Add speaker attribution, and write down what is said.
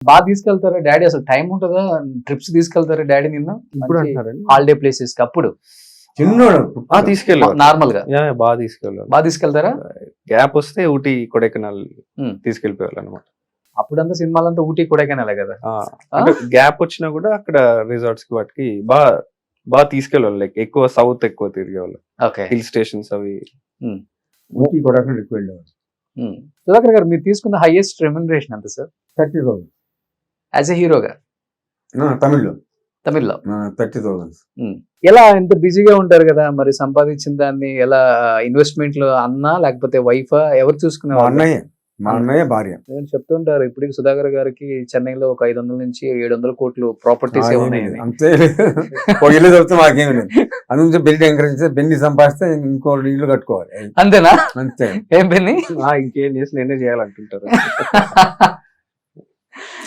Speaker 1: బాగా తీసుకెళ్తారా డాడీ? అసలు టైం ఉంటుందా? ట్రిప్స్ తీసుకెళ్తారా డాడీ నిన్న?
Speaker 2: ఇప్పుడు అంటారండి
Speaker 1: హాలిడే ప్లేసెస్ కి అప్పుడు
Speaker 3: చిన్నోడు
Speaker 2: తీసుకెళ్ళారు,
Speaker 1: నార్మల్ గా
Speaker 2: బాగా తీసుకెళ్ళారు.
Speaker 1: బాగా తీసుకెళ్తారా?
Speaker 2: గ్యాప్ వస్తే ఊటీ కొడైకెనాల్
Speaker 1: Hmm.
Speaker 2: తీసుకెళ్ళిపోయారు అనమాట.
Speaker 1: అప్పుడంతా సినిమాలంతా ఊటీ కొడైకెనాలే కదా.
Speaker 2: అంటే గ్యాప్ వచ్చినా కూడా అక్కడ రిసార్ట్స్ కి వాటికి బాగా తీసుకెళ్ళాలి. లైక్ ఎక్కువ సౌత్ ఎక్కువ తిరిగేవాళ్ళు,
Speaker 1: ఓకే.
Speaker 2: హిల్ స్టేషన్స్ అవి.
Speaker 3: ఊటీ కూడా ఎక్కువ వెళ్ళేవాడు.
Speaker 1: సుధాకర్ గారు, మీరు తీసుకున్న హైయెస్ట్ రెమ్యునరేషన్ ఎంత సార్
Speaker 3: 30,000
Speaker 1: యాజ్ ఎ హీరోగా
Speaker 3: తమిళ్లో
Speaker 1: తమిళ్లో?
Speaker 3: 30,000.
Speaker 1: ఎలా ఎంత బిజీగా ఉంటారు కదా, మరి సంపాదించిన దాన్ని ఎలా ఇన్వెస్ట్మెంట్ లో అన్నా లేకపోతే వైఫా ఎవరు
Speaker 3: మా
Speaker 1: చూసుకునేవాళ్ళు?
Speaker 3: అన్నయ్య మా అన్నయ్య భార్య.
Speaker 1: నేను చెప్తుంటారు ఇప్పటికి సుధాకర్ గారికి చెన్నైలో ఒక 500 నుంచి 700 కోట్లు ప్రాపర్టీస్ ఉన్నాయని.
Speaker 3: అంతే ఒక ఇల్లు దొరికితే మాకేమి లేదు. అందుకే బెల్లి ఎంకరేజ్ బెన్ని సంపాదిస్తే ఇంకో ఇల్లు కట్టుకోవాలి
Speaker 1: అంతేనా?
Speaker 3: అంతే.
Speaker 1: ఏం పెన్ని
Speaker 2: ఇంకేం చేసి నేనే చేయాలనుకుంటారు.